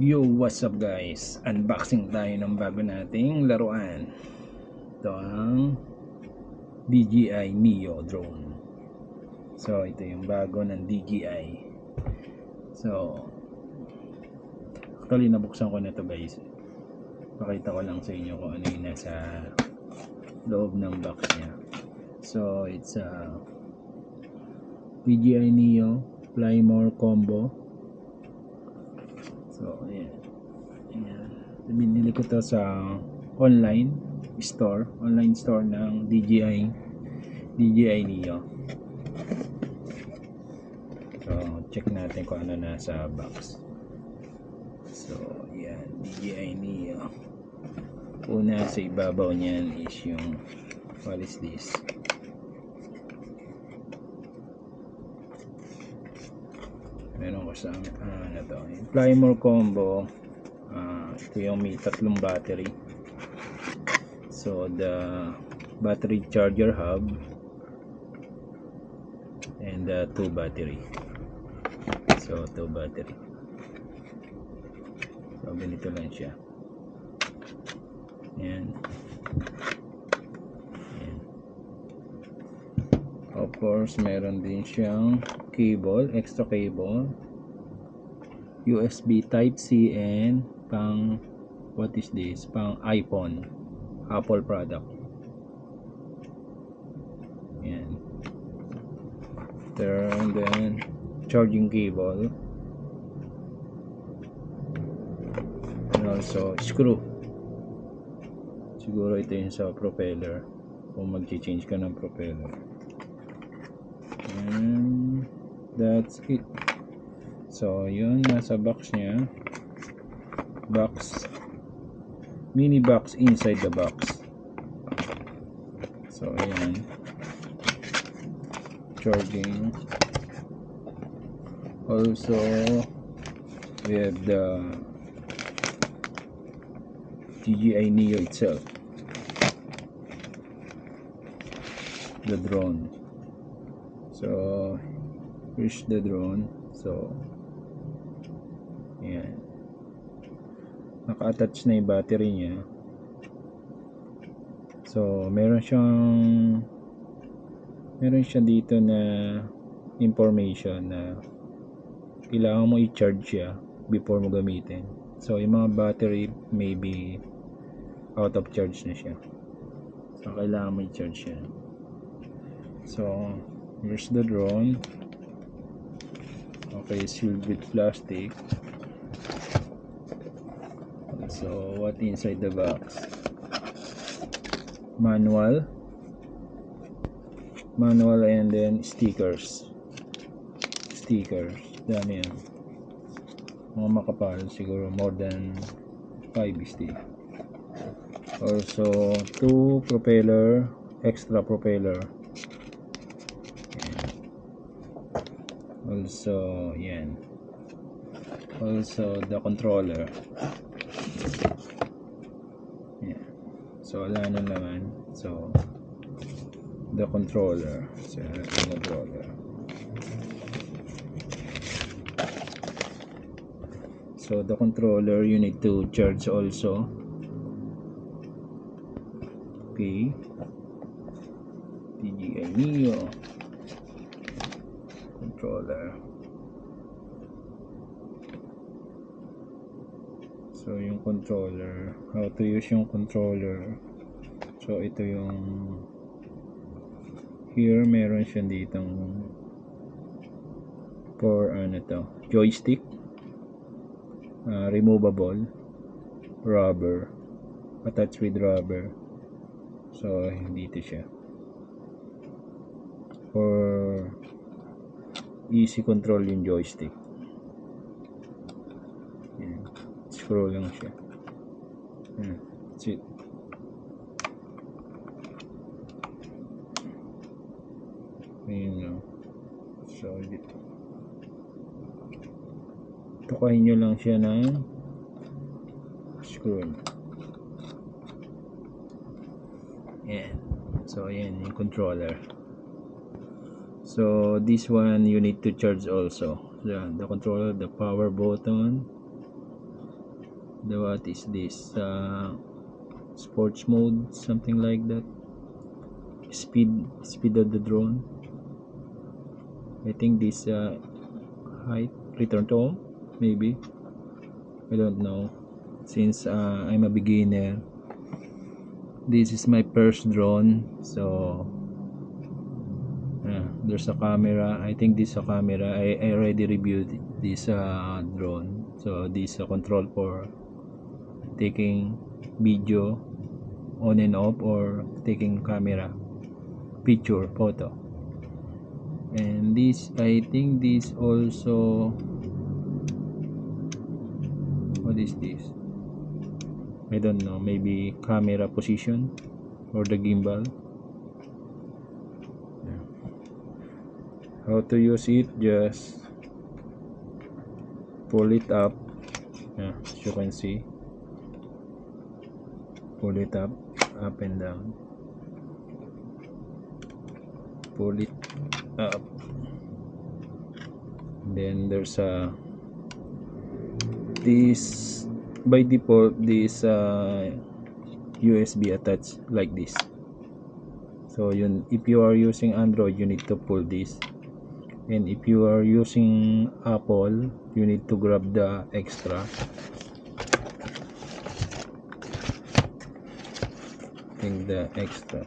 Yo, what's up guys? Unboxing tayo ng bago nating laruan. Ito ang DJI Neo drone. So, ito yung bago ng DJI. So, actually nabuksan ko na ito guys. Pakita ko lang sa inyo kung ano yung nasa loob ng box niya. So, it's a DJI Neo Fly More Combo. So, ayan. Binili ko to sa online store ng DJI Neo. So, check natin kung ano nasa box. So, ayan, DJI Neo. Una sa ibabaw niyan is yung, what is this? Meron ko sa ano to, yung Fly More Combo. Ito yung may tatlong battery. So the battery charger hub and two battery. So two battery. So ganito lang siya. Ayan. Ayan. Of course meron din siyang cable, extra cable, USB Type-C, and pang, what is this? Pang iPhone, Apple product. Yan. And then charging cable, and also screw. Siguro ito yung sa propeller kung mag-change ka ng propeller. And that's it. So yun, nasa box niya. Box, mini box inside the box. So ayan, charging. Also we have the DJI Neo itself, the drone. So here's the drone. So ayan, naka-attach na yung battery niya. So meron siya dito na information na kailangan mo i-charge siya before mo gamitin. So yung mga battery maybe out of charge na siya. So kailangan mo i-charge siya. So here's the drone. Okay, sealed with plastic. So what inside the box? Manual, and then stickers. Dami yan, mga makapal, siguro more than 5 stick. Also two propeller, extra propeller. Also yan, also the controller. Yan. So wala na naman. So the controller. So the controller you need to charge also. Okay, DJI Neo controller. So yung controller, how to use yung controller. So ito yung, here meron siya ditong for ano to, joystick, removable, rubber, attached with rubber. So dito siya for easy control yung joystick. Yan. Scroll lang siya. That's it. Ayun. So dito, tukahin nyo lang siya ng screw. Yan. So ayan yung controller. So this one you need to charge also. The controller, the power button, what is this, sports mode, something like that. Speed of the drone. I think this height, return to home, maybe. I don't know, since I'm a beginner. This is my first drone, so there's a camera. I think this is a camera. I already reviewed this drone. So this is a control for taking video on and off, or taking camera picture photo. And this, I think this also, what is this? I don't know, maybe camera position or the gimbal. How to use it? Just pull it up, as you can see, pull it up and down, pull it up. Then there's this, by default this USB attached like this. So if you are using Android, you need to pull this, and if you are using Apple, you need to grab the extra. I think the extra,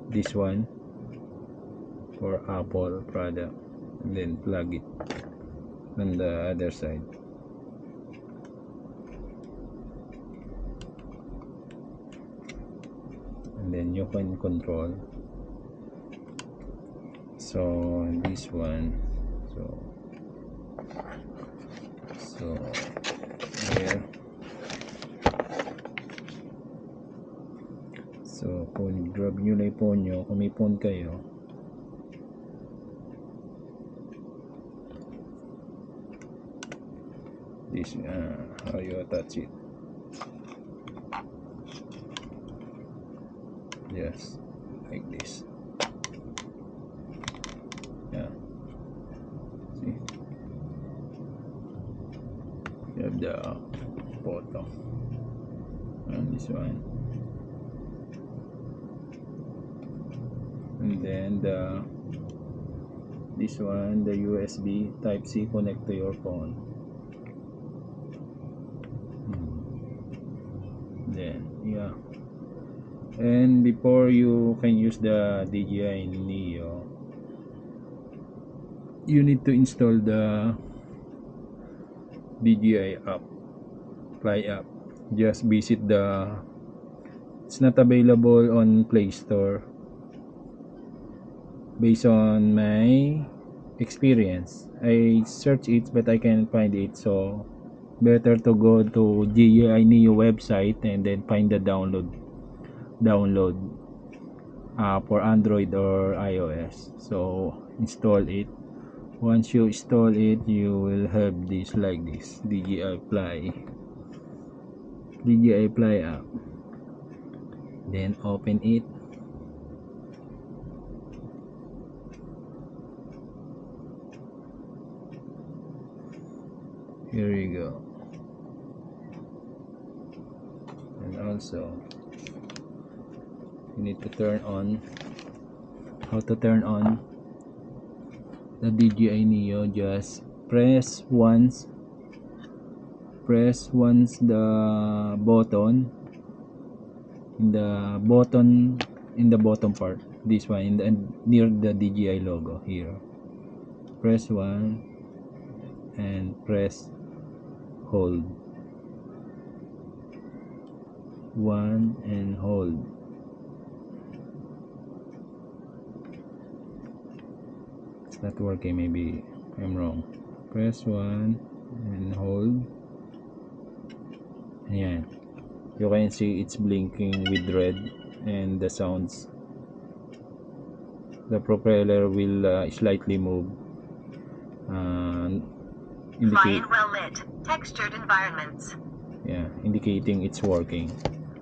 this one for Apple product, and then plug it on the other side. And then you can control. So this one, so here. So kung grab nyo na yung phone nyo, kung may phone kayo, this how you attach it. Yes, like this. See, you have the photo, and this one, and then this one, the USB type C, connect to your phone. Then and before you can use the DJI Neo, you need to install the DJI app, Fly app. Just visit it's not available on Play Store based on my experience. I search it but I can't find it, so better to go to DJI Neo website and then find the download for Android or iOS. So install it. Once you install it, you will have this like this, DJI Fly app. Then open it. Here you go. And also you need to turn on. How to turn on the DJI Neo? Just press once the button in the bottom part, this one, near the DJI logo here. Press one and press hold, one and hold. It's not working, maybe I'm wrong. Press one and hold. Ayan, you can see it's blinking with red, and the sounds, the propeller will slightly move, indicate, well lit, textured environments. Indicating it's working.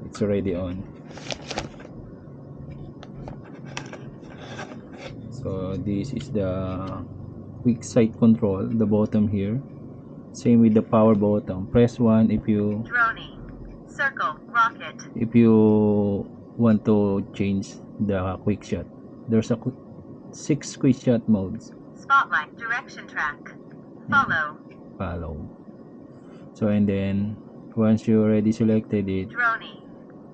It's already on. So this is the quick sight control, the bottom here. Same with the power button. Press 1 if you rocket. If you want to change the quick shot. There's a 6 quick shot modes. Spotlight, direction track, follow. So and then once you already selected it,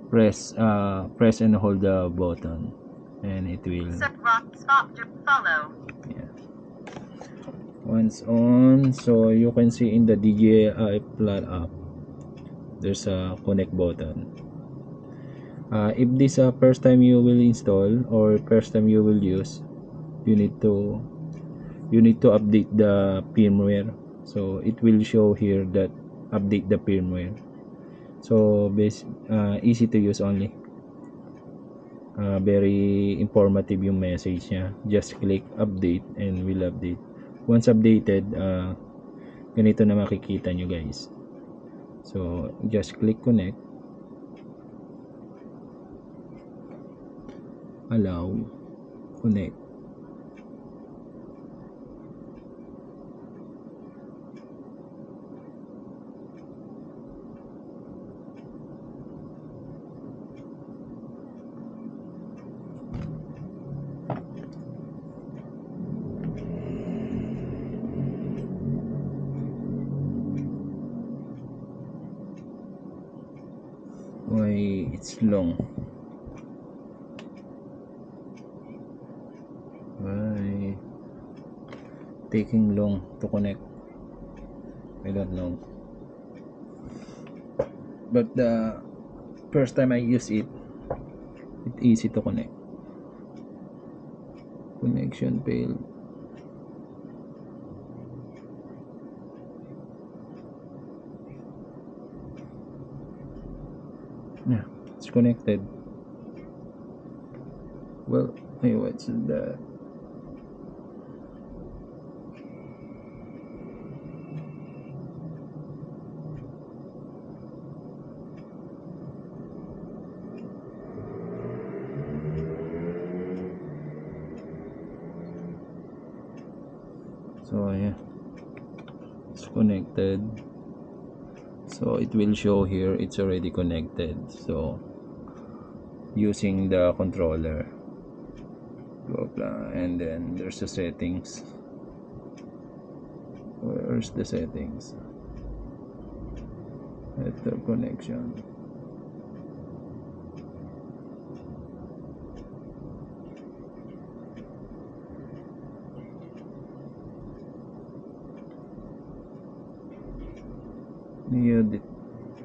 press and hold the button, and it will follow. Yeah. Once on, so you can see in the DJI Plat app, there's a connect button. If this first time you will install or first time you will use, you need to update the firmware. So it will show here that update the firmware. So easy to use only. Very informative yung message niya. Just click update and will update. Once updated, ganito na makikita nyo guys. So just click connect, allow, connect. Why it's long? Why taking long to connect? I don't know. But the first time I use it, it's easy to connect. Connection failed. Yeah, it's connected. Well, hey, what's that? So yeah, it's connected. So it will show here it's already connected. So using the controller, and then there's the settings. Where's the settings? Network connection.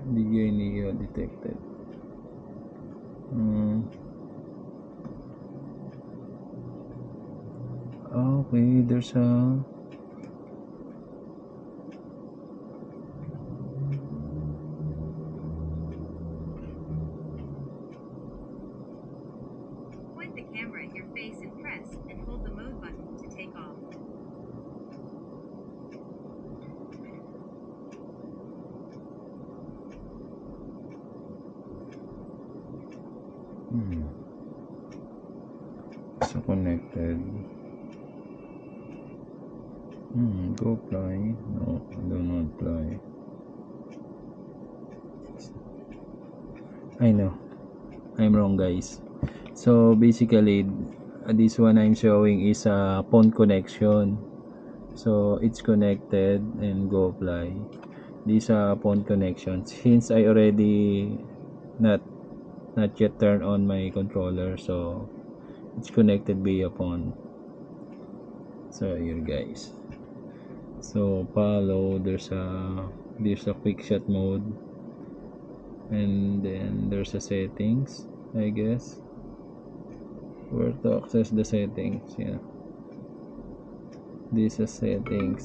DJI Neo detected. Okay, there's a Point the camera at your face and press and hold the mode button to take off. So connected. Go fly. No, do not fly. I know, I'm wrong guys. So basically this one I'm showing is a phone connection. So it's connected and go fly. These are phone connections. Since I already not yet turned on my controller, so it's connected via phone. So here guys. So follow, there's a quick shot mode, and then there's a settings, I guess, where to access the settings. Yeah, this is settings.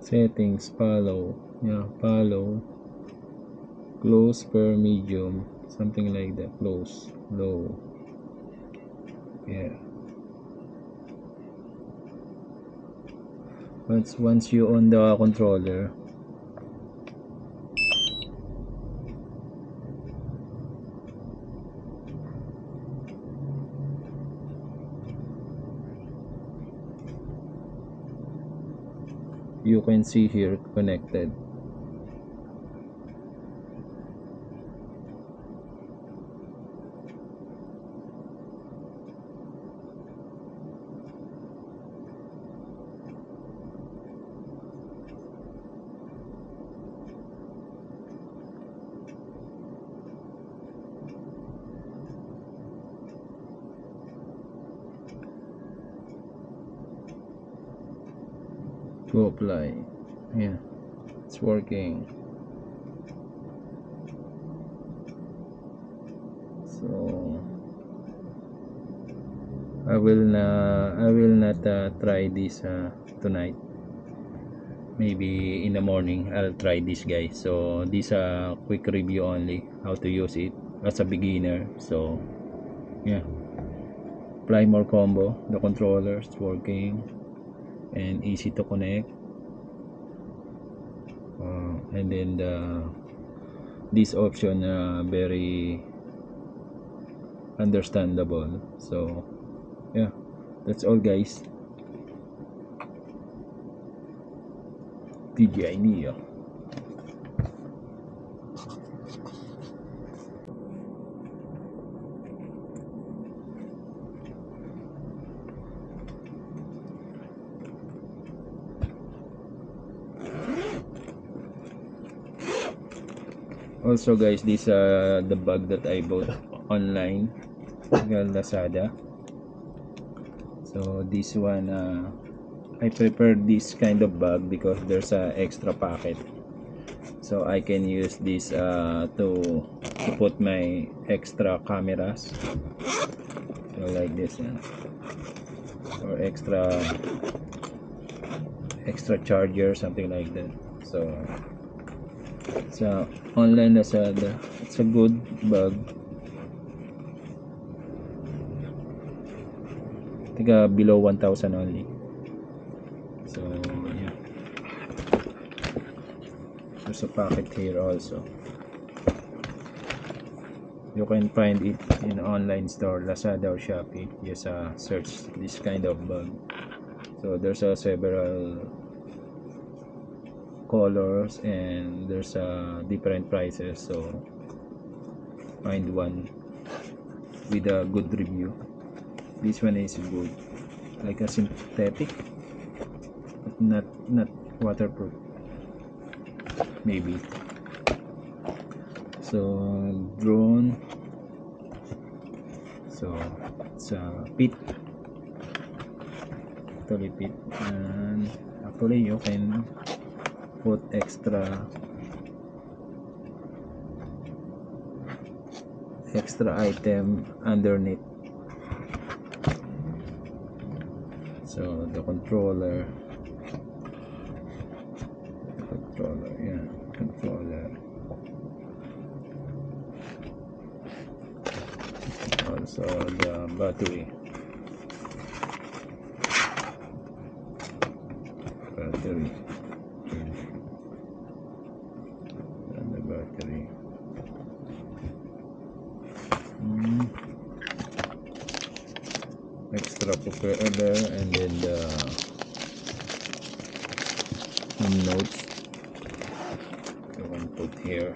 Settings, follow, yeah, follow, close per medium, something like that, close, low, yeah. Once you on the controller, you can see here connected. To apply, yeah, it's working. So I will not try this tonight. Maybe in the morning I'll try this, guys. So this quick review only how to use it as a beginner. So yeah, apply more combo. The controller is working and easy to connect. And then this option very understandable. So yeah, that's all, guys. DJI Neo. Also, guys, this the bag that I bought online, Lazada. So this one I prepared this kind of bag because there's a extra pocket, so I can use this to put my extra cameras, so like this, or extra charger, something like that. So online Lazada, it's a good bag. I think below 1,000 only. So yeah, there's a pocket here also. You can find it in online store, Lazada or Shopee. Just search this kind of bag. So there's several colors and there's different prices. So find one with a good review. This one is good, like a synthetic, but not waterproof, maybe. So drone. So it's a pit, actually pit, and actually you can put extra item underneath. So the controller, yeah, controller. Also the battery, and the battery. Extra propeller, and then the notes you can put here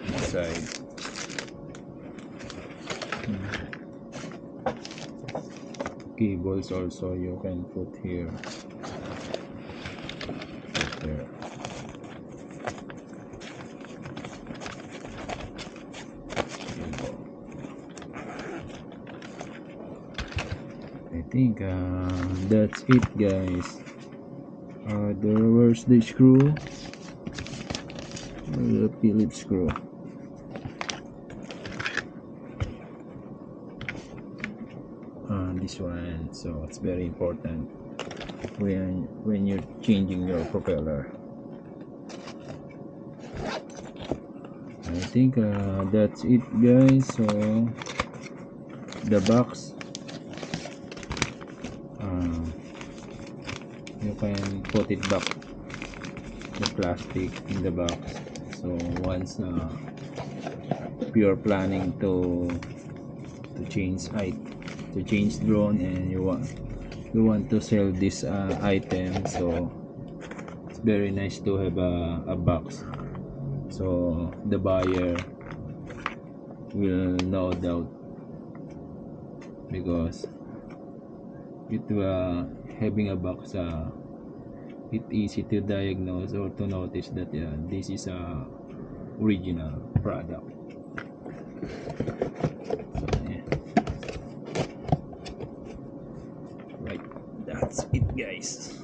inside. Cables also you can put here. There. I think that's it, guys. Where's the screw? The Phillips screw. This one. So it's very important when you're changing your propeller. I think that's it, guys. So the box, you can put it back, the plastic in the box. So once you're planning to change drone and you want to sell this item, so very nice to have a box, so the buyer will no doubt, because it having a box, it easy to diagnose or to notice that this is a original product. So, yeah. Right, that's it guys.